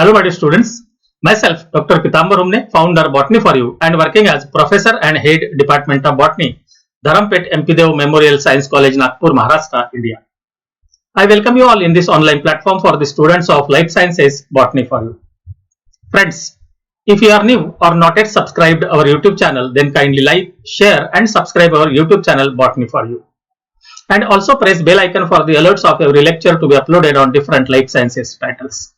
Hello my dear students, myself Dr. Pitambar Humne, founder Botany for You and working as Professor and Head Department of Botany, Dharampet MP Dev Memorial Science College, Nagpur, Maharashtra, India. I welcome you all in this online platform for the students of Life Sciences Botany for You. Friends, if you are new or not yet subscribed our YouTube channel, then kindly like, share and subscribe our YouTube channel Botany for You. And also press bell icon for the alerts of every lecture to be uploaded on different life sciences titles.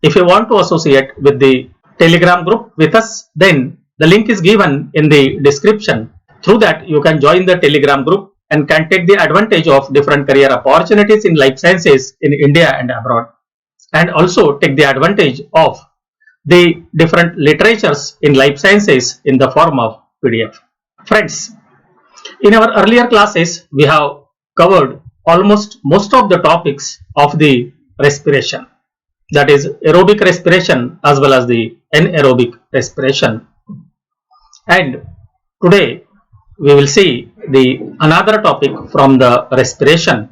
If you want to associate with the Telegram group with us, then the link is given in the description. Through that, you can join the Telegram group and can take the advantage of different career opportunities in life sciences in India and abroad. And also take the advantage of the different literatures in life sciences in the form of PDF. Friends, in our earlier classes, we have covered almost most of the topics of the respiration, that is aerobic respiration as well as the anaerobic respiration. And today we will see the another topic from the respiration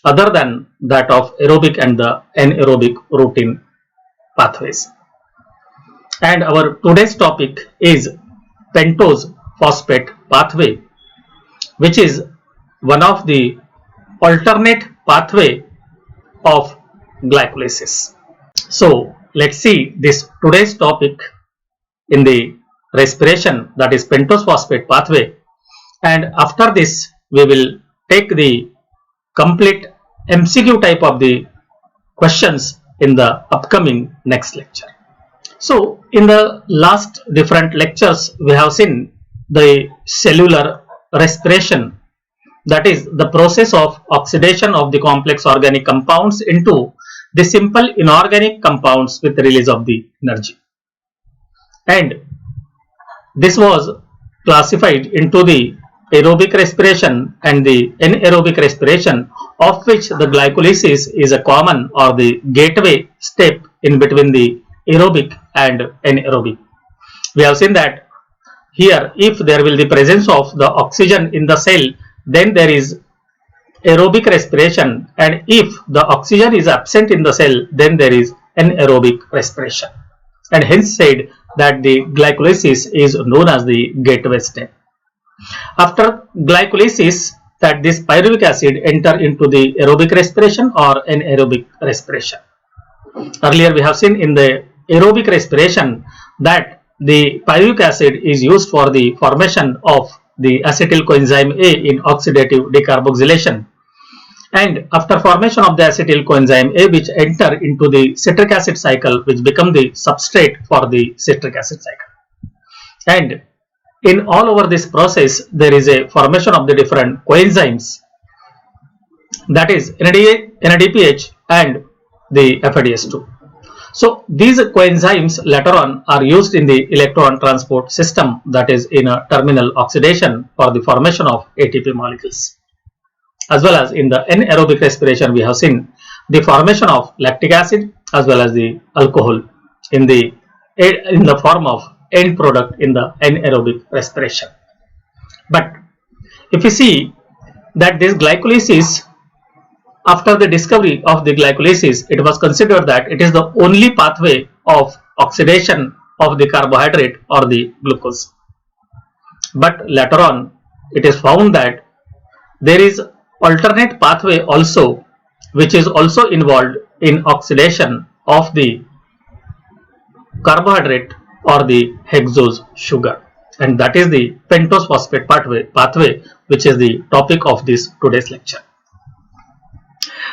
other than that of aerobic and the anaerobic routine pathways. And our today's topic is pentose phosphate pathway, which is one of the alternate pathway of glycolysis. So let's see this today's topic in the respiration, that is pentose phosphate pathway, and after this we will take the complete MCQ type of the questions in the upcoming next lecture. So in the last different lectures we have seen the cellular respiration, that is the process of oxidation of the complex organic compounds into the simple inorganic compounds with the release of the energy. And this was classified into the aerobic respiration and the anaerobic respiration, of which the glycolysis is a common or the gateway step in between the aerobic and anaerobic. We have seen that here if there will be the presence of the oxygen in the cell, then there is aerobic respiration, and if the oxygen is absent in the cell, then there is anaerobic respiration, and hence said that the glycolysis is known as the gateway step. After glycolysis, that this pyruvic acid enter into the aerobic respiration or anaerobic respiration. Earlier we have seen in the aerobic respiration that the pyruvic acid is used for the formation of the acetyl coenzyme A in oxidative decarboxylation, and after formation of the acetyl coenzyme A, which enter into the citric acid cycle, which become the substrate for the citric acid cycle. And in all over this process there is a formation of the different coenzymes, that is NADPH and the FADS2. So these coenzymes later on are used in the electron transport system, that is in a terminal oxidation for the formation of ATP molecules. As well as in the anaerobic respiration we have seen the formation of lactic acid as well as the alcohol in the form of end product in the anaerobic respiration. But if you see that this glycolysis, after the discovery of the glycolysis, it was considered that it is the only pathway of oxidation of the carbohydrate or the glucose. But later on it is found that there is alternate pathway also, which is also involved in oxidation of the carbohydrate or the hexose sugar, and that is the pentose phosphate pathway, which is the topic of this today's lecture.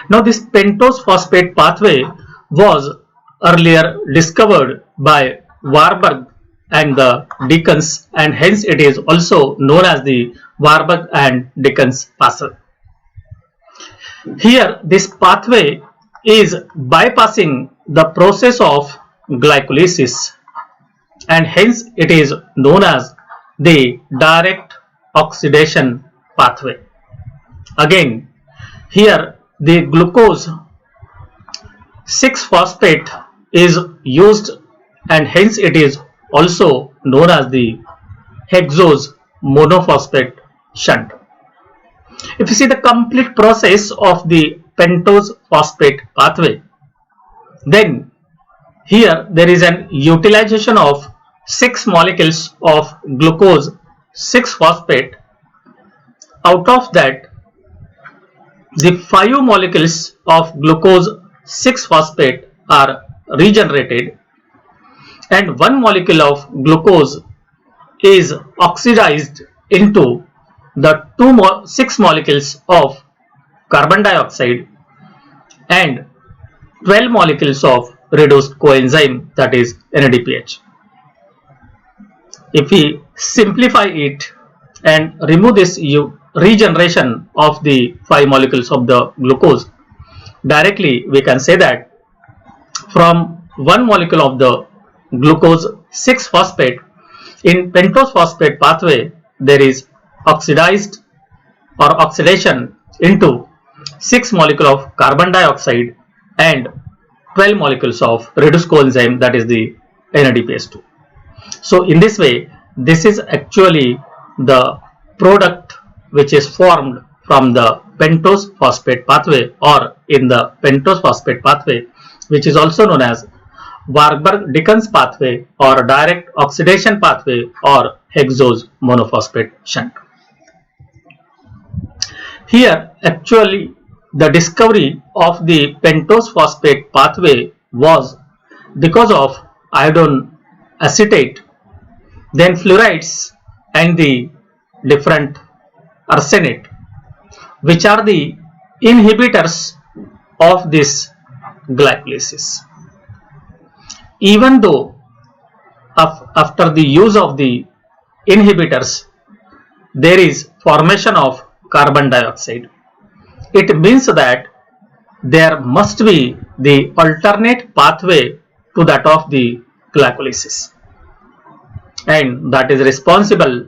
Now this pentose phosphate pathway was earlier discovered by Warburg and the Dickens, and hence it is also known as the Warburg and Dickens pathway. Here this pathway is bypassing the process of glycolysis, and hence it is known as the direct oxidation pathway. Again, here the glucose 6-phosphate is used, and hence it is also known as the hexose monophosphate shunt. If you see the complete process of the pentose phosphate pathway, then Here there is an utilization of 6 molecules of glucose 6-phosphate. Out of that, the 5 molecules of glucose 6-phosphate are regenerated and 1 molecule of glucose is oxidized into the 6 molecules of carbon dioxide and 12 molecules of reduced coenzyme, that is NADPH. If we simplify it and remove this regeneration of the 5 molecules of the glucose, directly we can say that from 1 molecule of the glucose 6-phosphate in pentose phosphate pathway, there is oxidized or oxidation into 6 molecule of carbon dioxide and 12 molecules of reduced coenzyme, that is the NADPH2. So in this way, this is actually the product which is formed from the pentose phosphate pathway, or in the pentose phosphate pathway, which is also known as Warburg-Dickens pathway or direct oxidation pathway or hexose monophosphate shunt. Here actually the discovery of the pentose phosphate pathway was because of iodine acetate, then fluorides and the different arsenate, which are the inhibitors of this glycolysis. Even though after the use of the inhibitors there is formation of carbon dioxide, it means that there must be the alternate pathway to that of the glycolysis, and that is responsible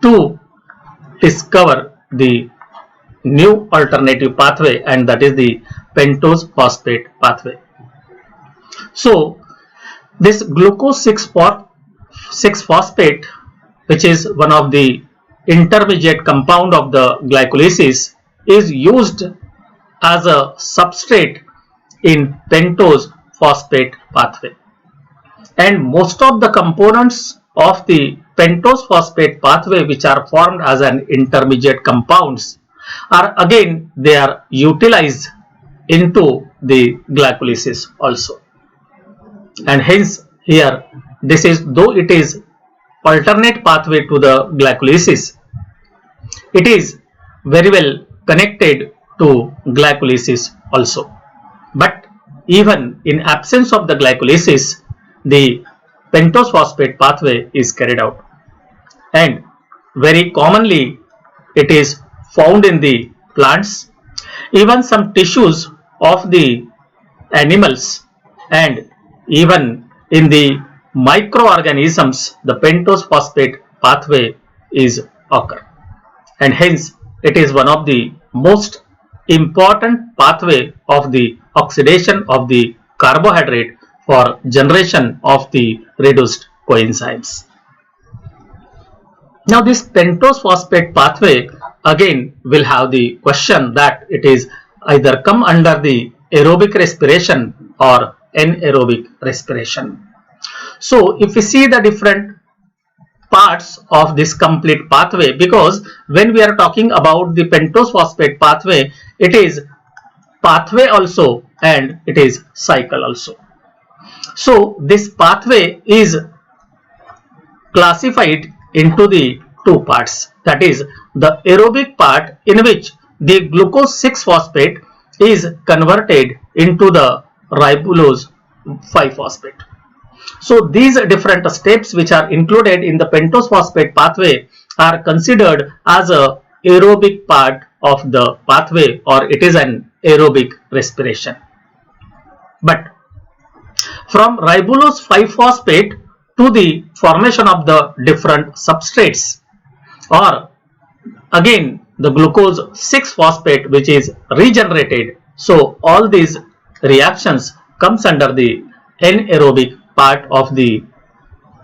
to discover the new alternative pathway, and that is the pentose phosphate pathway. So this glucose 6-phosphate, which is one of the intermediate compound of the glycolysis, is used as a substrate in pentose phosphate pathway, and most of the components of the pentose phosphate pathway which are formed as an intermediate compounds are again they are utilized into the glycolysis also, and hence here this is, though it is alternate pathway to the glycolysis, it is very well connected to glycolysis also. But even in absence of the glycolysis, the pentose phosphate pathway is carried out, and very commonly it is found in the plants, even some tissues of the animals, and even in the microorganisms the pentose phosphate pathway is occur, and hence it is one of the most important pathway of the oxidation of the carbohydrate for generation of the reduced coenzymes. Now this pentose phosphate pathway again will have the question that it is either come under the aerobic respiration or anaerobic respiration. So if we see the different parts of this complete pathway, because when we are talking about the pentose phosphate pathway, it is pathway also and it is cycle also. So this pathway is classified into the two parts, that is the aerobic part in which the glucose 6-phosphate is converted into the ribulose 5-phosphate. So these different steps which are included in the pentose phosphate pathway are considered as a aerobic part of the pathway, or it is an aerobic respiration. But from ribulose 5-phosphate to the formation of the different substrates, or again the glucose 6-phosphate which is regenerated, so all these reactions comes under the anaerobic part of the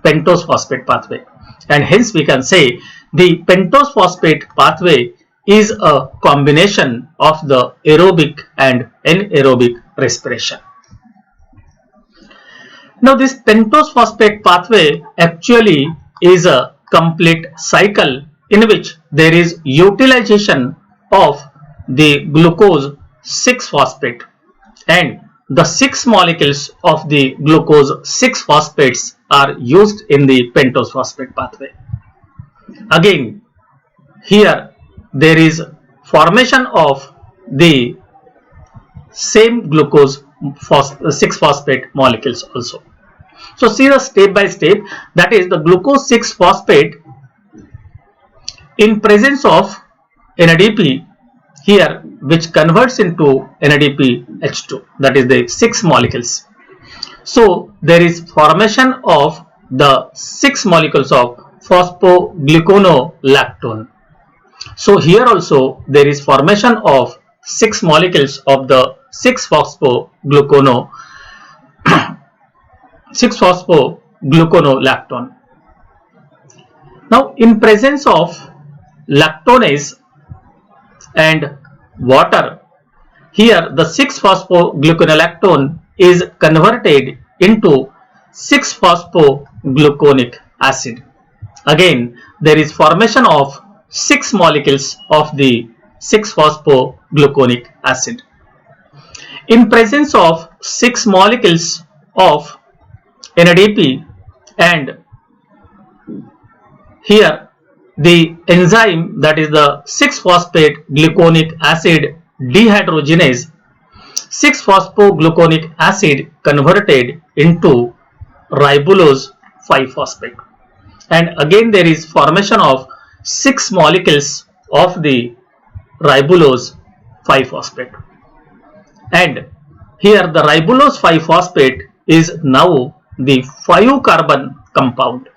pentose phosphate pathway, and hence we can say the pentose phosphate pathway is a combination of the aerobic and anaerobic respiration. Now this pentose phosphate pathway actually is a complete cycle in which there is utilization of the glucose 6 phosphate, and the 6 molecules of the glucose 6 phosphates are used in the pentose phosphate pathway. Again, here there is formation of the same glucose 6 phosphate molecules also. So see the step by step, that is the glucose 6 phosphate in presence of NADP here, which converts into NADPH2, that is the 6 molecules. So there is formation of the 6 molecules of phosphogluconolactone. So here also there is formation of 6 molecules of the 6-phosphogluconolactone. Now in presence of lactonase and water, here the 6-phosphogluconolactone is converted into 6-phosphogluconic acid. Again, there is formation of 6 molecules of the 6-phosphogluconic acid. In presence of 6 molecules of NADP, and here the enzyme, that is the 6-phosphate gluconic acid dehydrogenase, 6-phosphogluconic acid converted into ribulose 5-phosphate, and again there is formation of 6 molecules of the ribulose 5-phosphate, and here the ribulose 5-phosphate is now the 5-carbon compound,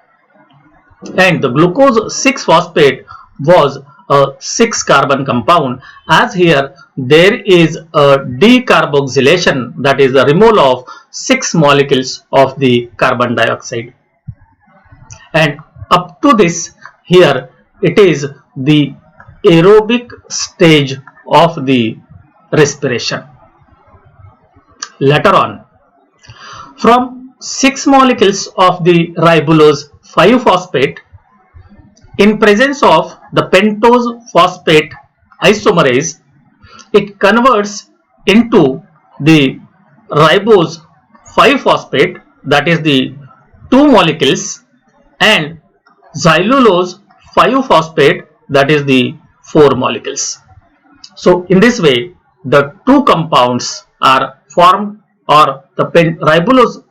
and the glucose 6-phosphate was a 6-carbon compound, as here there is a decarboxylation, that is the removal of 6 molecules of the carbon dioxide, and up to this here it is the aerobic stage of the respiration. Later on, from 6 molecules of the ribulose 5-phosphate in presence of the pentose phosphate isomerase, it converts into the ribose 5-phosphate, that is the 2 molecules, and xylulose 5-phosphate, that is the 4 molecules. So in this way the 2 compounds are formed, or the ribulose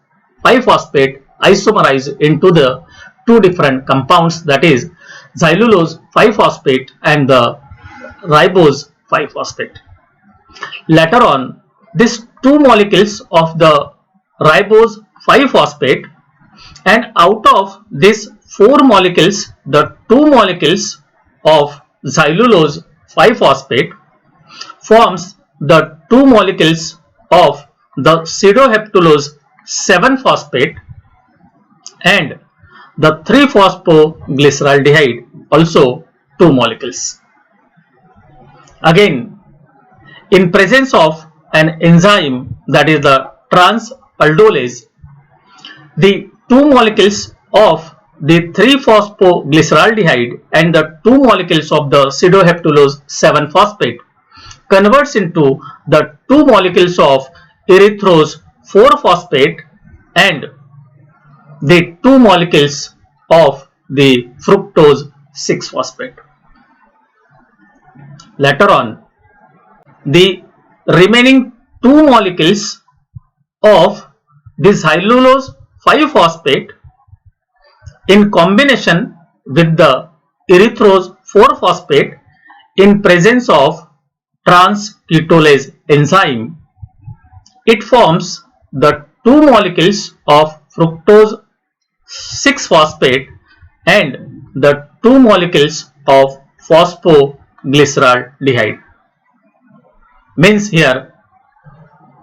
5-phosphate isomerized into the 2 different compounds, that is xylulose 5-phosphate and the ribose 5-phosphate. Later on, these 2 molecules of the ribose 5-phosphate, and out of these 4 molecules, the 2 molecules of xylulose 5-phosphate forms the 2 molecules of the pseudoheptulose 7-phosphate and the 3-phosphoglyceraldehyde, also 2 molecules. Again, in presence of an enzyme, that is the transaldolase, the 2 molecules of the 3-phosphoglyceraldehyde and the 2 molecules of the pseudoheptulose 7-phosphate converts into the 2 molecules of erythrose 4-phosphate and the 2 molecules of the fructose 6-phosphate. Later on, the remaining 2 molecules of this xylulose 5-phosphate in combination with the erythrose 4-phosphate in presence of transketolase enzyme, it forms the 2 molecules of fructose 6-phosphate and the 2 molecules of phosphoglyceraldehyde. Means here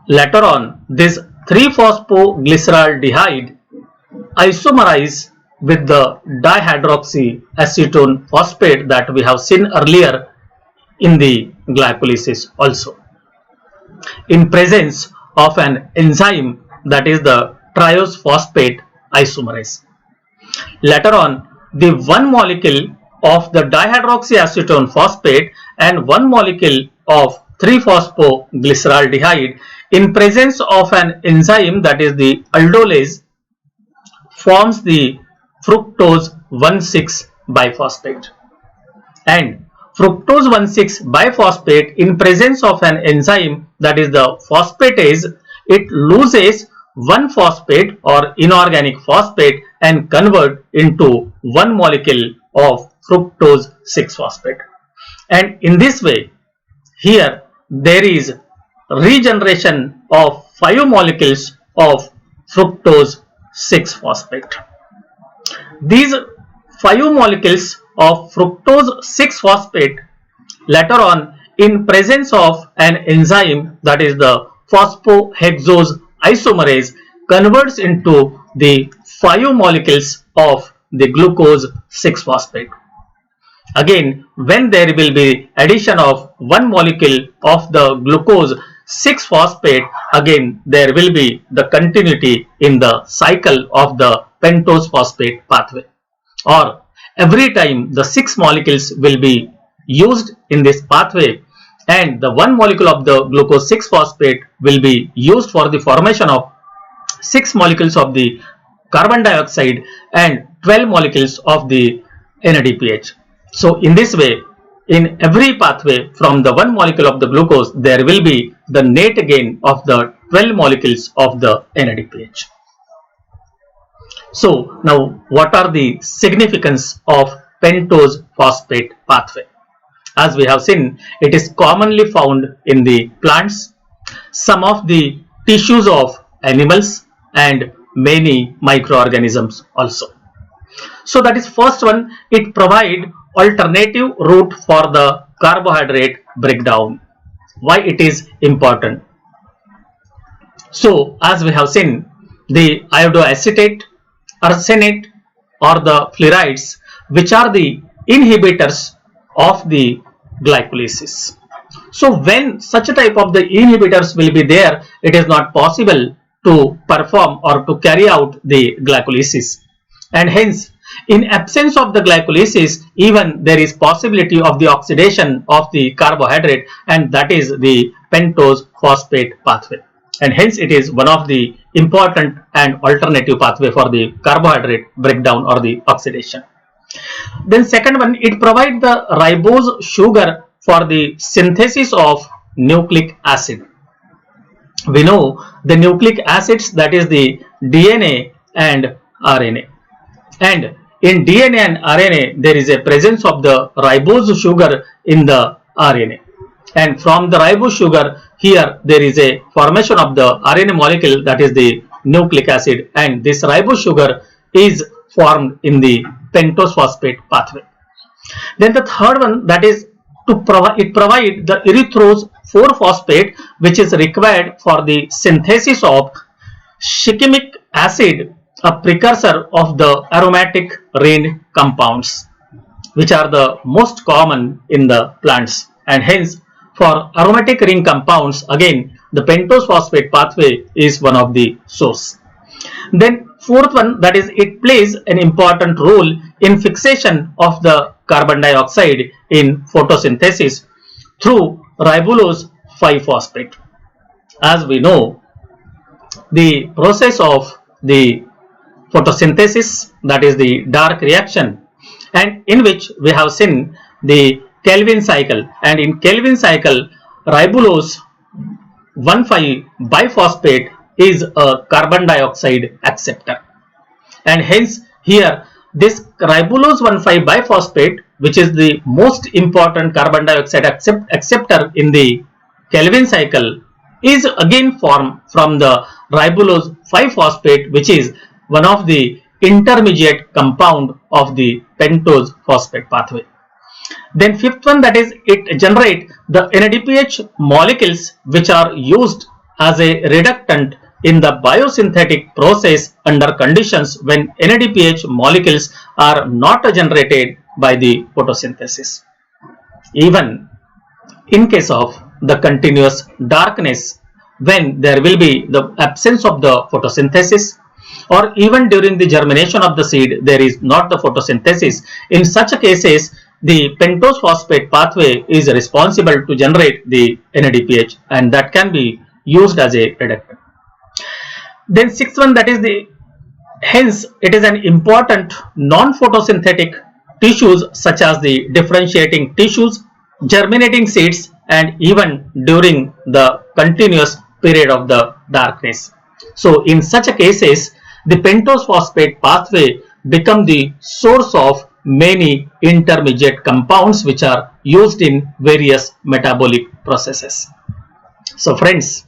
later on this 3-phosphoglyceraldehyde isomerize with the dihydroxyacetone phosphate that we have seen earlier in the glycolysis also, in presence of an enzyme, that is the triose phosphate isomerase. Later on, the one molecule of the dihydroxyacetone phosphate and one molecule of 3-phosphoglyceraldehyde in presence of an enzyme, that is the aldolase, forms the fructose 1,6 biphosphate. And fructose 1,6 biphosphate in presence of an enzyme, that is the phosphatase, it loses one phosphate or inorganic phosphate and convert into one molecule of fructose 6-phosphate. And in this way, here there is regeneration of 5 molecules of fructose 6-phosphate. These 5 molecules of fructose 6-phosphate later on in presence of an enzyme, that is the phosphohexose isomerase, converts into the 5 molecules of the glucose 6-phosphate. Again, when there will be addition of one molecule of the glucose 6-phosphate, again there will be the continuity in the cycle of the pentose phosphate pathway, or every time the 6 molecules will be used in this pathway and the one molecule of the glucose 6-phosphate will be used for the formation of 6 molecules of the carbon dioxide and 12 molecules of the NADPH. So in this way, in every pathway from the one molecule of the glucose, there will be the net gain of the 12 molecules of the NADPH. So now what are the significance of pentose phosphate pathway? As we have seen, it is commonly found in the plants, some of the tissues of animals and many microorganisms also. So that is first one, it provides alternative route for the carbohydrate breakdown. Why it is important? So as we have seen, the iodoacetate, arsenate or the fluorides, which are the inhibitors of the glycolysis. So when such a type of the inhibitors will be there, it is not possible to perform or to carry out the glycolysis, and hence in absence of the glycolysis, even there is possibility of the oxidation of the carbohydrate, and that is the pentose phosphate pathway, and hence it is one of the important and alternative pathway for the carbohydrate breakdown or the oxidation. Then second one, it provides the ribose sugar for the synthesis of nucleic acid. We know the nucleic acids, that is the DNA and RNA, and in DNA and RNA there is a presence of the ribose sugar in the RNA, and from the ribose sugar here there is a formation of the RNA molecule, that is the nucleic acid, and this ribose sugar is formed in the pentose phosphate pathway. Then the third one, that is to provide the erythrose 4-phosphate, which is required for the synthesis of shikimic acid, a precursor of the aromatic ring compounds, which are the most common in the plants, and hence for aromatic ring compounds, again the pentose phosphate pathway is one of the source. Then fourth one, that is it plays an important role in fixation of the carbon dioxide in photosynthesis through ribulose 5-phosphate. As we know, the process of the photosynthesis, that is the dark reaction, and in which we have seen the Calvin cycle, and in Calvin cycle ribulose 1,5 biphosphate is a carbon dioxide acceptor, and hence here this ribulose 1,5 biphosphate, which is the most important carbon dioxide acceptor in the Calvin cycle, is again formed from the ribulose 5-phosphate, which is one of the intermediate compound of the pentose phosphate pathway. Then fifth one, that is it generate the NADPH molecules, which are used as a reductant in the biosynthetic process under conditions when NADPH molecules are not generated by the photosynthesis. Even in case of the continuous darkness, when there will be the absence of the photosynthesis, or even during the germination of the seed, there is not the photosynthesis. In such cases, the pentose phosphate pathway is responsible to generate the NADPH, and that can be used as a reductant. Then sixth one, that is the, hence it is an important non-photosynthetic tissues such as the differentiating tissues, germinating seeds, and even during the continuous period of the darkness. So in such cases, the pentose phosphate pathway become the source of many intermediate compounds which are used in various metabolic processes. So friends,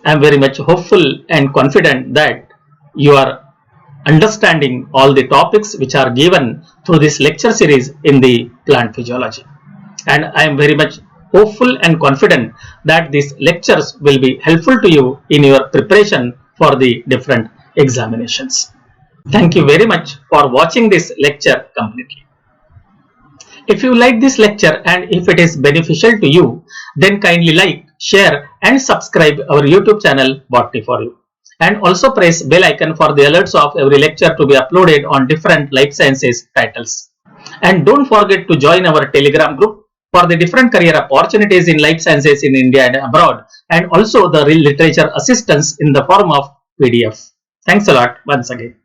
I am very much hopeful and confident that you are understanding all the topics which are given through this lecture series in the plant physiology. And I am very much hopeful and confident that these lectures will be helpful to you in your preparation for the different examinations. Thank you very much for watching this lecture completely. If you like this lecture and if it is beneficial to you, then kindly like, share and subscribe our YouTube channel Botany for You. And also press bell icon for the alerts of every lecture to be uploaded on different life sciences titles. And don't forget to join our Telegram group for the different career opportunities in life sciences in India and abroad, and also the literature assistance in the form of PDF. Thanks a lot once again.